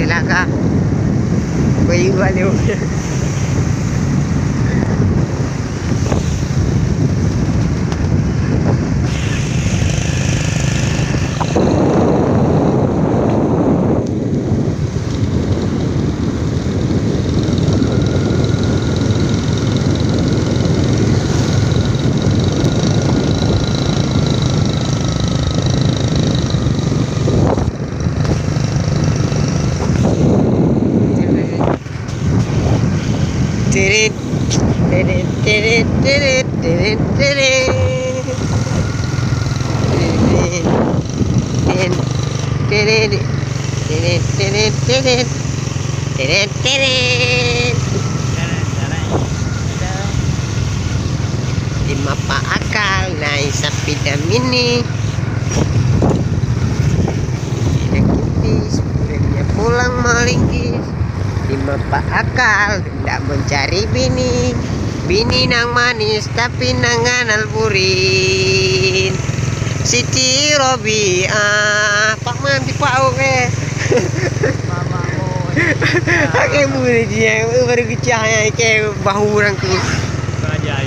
Lah kah bagi balik Tirit tirit tirit tirit tirit tirit tirit tirit tirit tirit tirit tirit lima pak akal naik sapi dan mini tidak kitis pulang pulang melingkis lima pak akal tidak mencari bini nang manis tapi nang alpurin Siti Robiah pak man di pau ke mama mo ake muni dia baru kecah ke bahu orang tu aja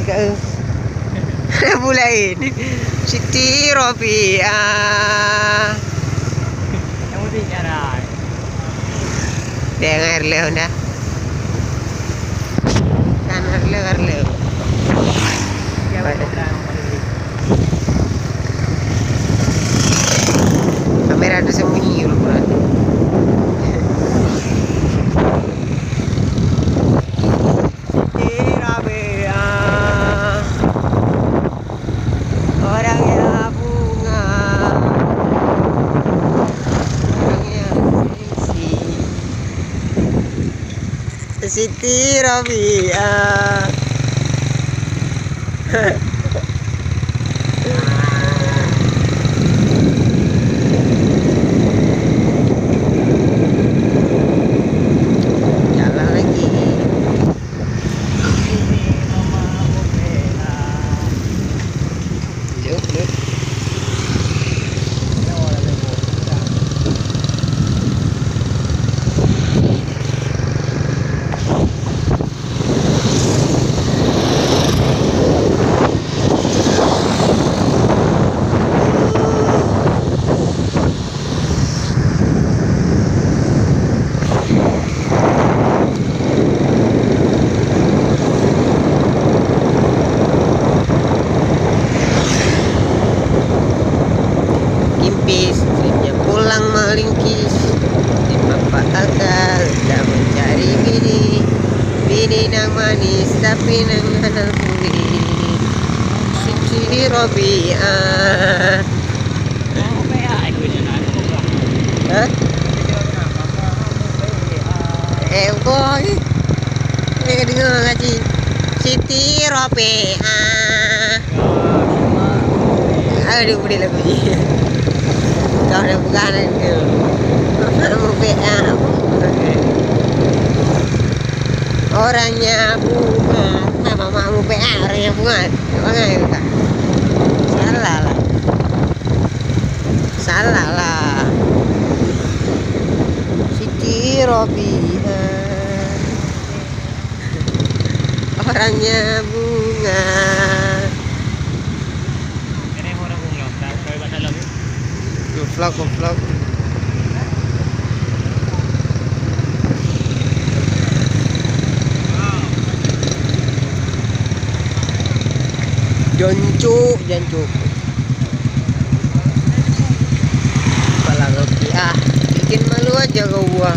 ke Bulain Siti Robiah yang penting ada dengar leo dah kan leo kamera ada sembunyi dulu Siti Robiah jalan lagi yuk Istrinya pulang melingkis di bapak akal tidak mencari bini nang manis tapi nang alpurin Siti Robiah boy dengar ngaji Siti Robiah aduh boleh lagu ni kau dah bukan itu mau PA orangnya bunga mama mau PA orangnya bunga bagaimana salah lah Siti Robiah orangnya bunga vlog jancuk kepala ngopi bikin malu aja gua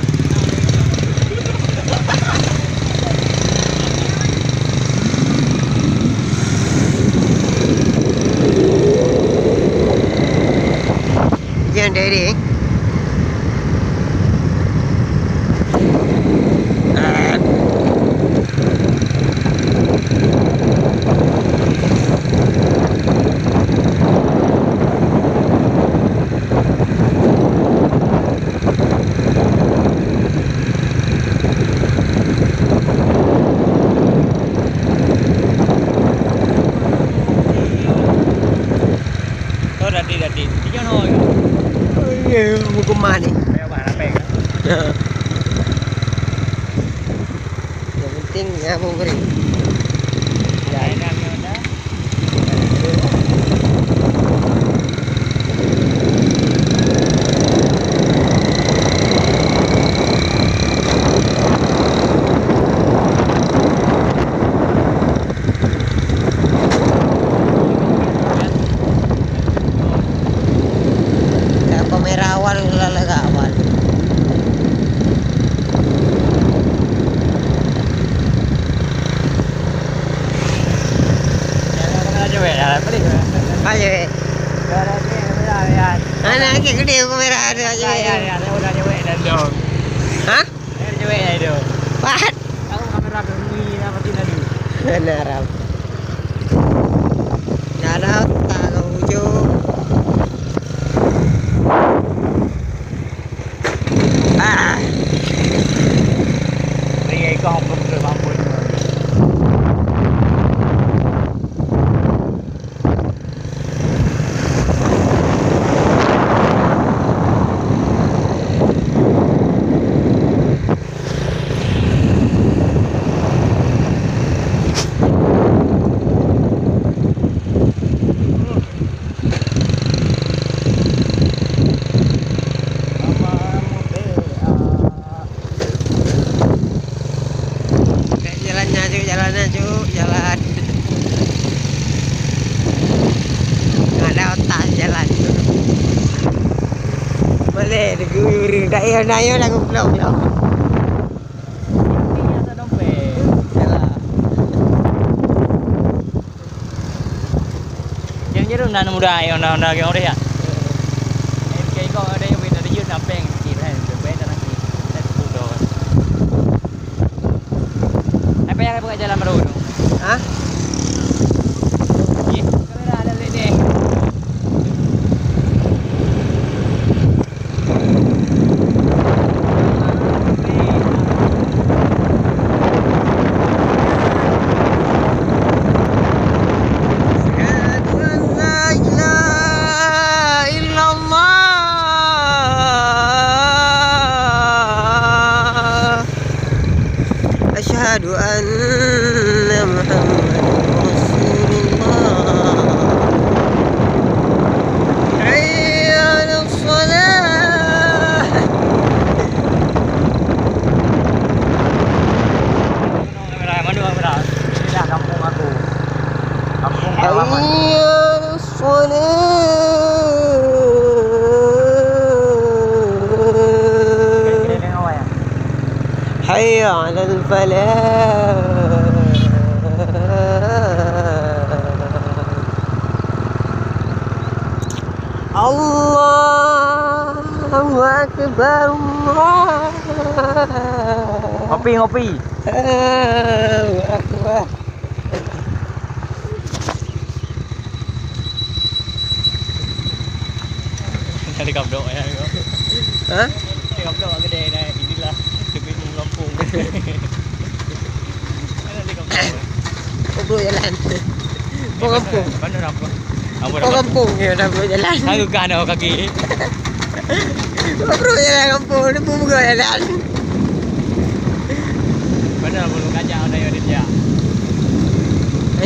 hujan dari. Đi cho thôi. Mua con ma nih. Kayak mana pengen. Yang penting aku beri. Ya ini ada. Awal lalaga awal. Aja. Anak gede kamera ada aja. Ya, udah cewek dan dong. Hah? Cewek ya itu. Pat. Aku kamera demi apa tidak dulu. Benar. Ada tak ujung. Đây có học được rồi 30 rồi. Jalan. Nggak ada otak jalan. Boleh diguyur, dayo lah goblok. Chứ đừng nằm muda ya, onda cái orang ya. Cái có ở đây bên đây dưới nằm bên kì này, bên đó kì, đây phụ đồ. Apa yang pakai jalan baru? Hah? Iya, kamera ada deh. Asyhadu anna Muhammadar Rasulullah. Hayya 'alas shalah. Kamera mana kamera? Ini dah kampung aku. Kampung Hayya 'alas shalah. حي على الفلاح. Allahu Akbar. Ngopi. Allahu Akbar. Di kapdok ya. Hah? Di kapdok gede nih. Inilah demi Lampung. Mana di kapdok? Bro jalan. Bro kampung. Mana apa? Bro kampung ya dah bro jalan. Aku kan kaki. Bro jalan kampung, ni pun bro jalan. Mana belum kacang ada yang dia.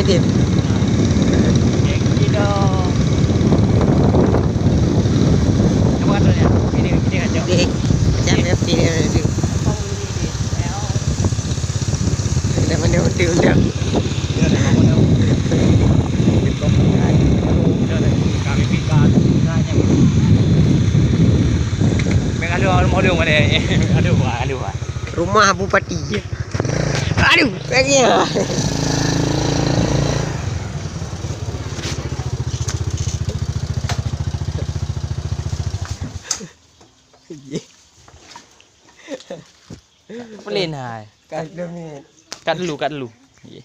Edit. Gitu. Apa katanya? Ini kacang. Dik. Jangan video ni. Dah mana hotel. Kami pikat. Aduh, mana? Aduh. Rumah bupati. Aduh, kayaknya. Pelin hai. Cắt đôi miệng. Cắt lu. Iya.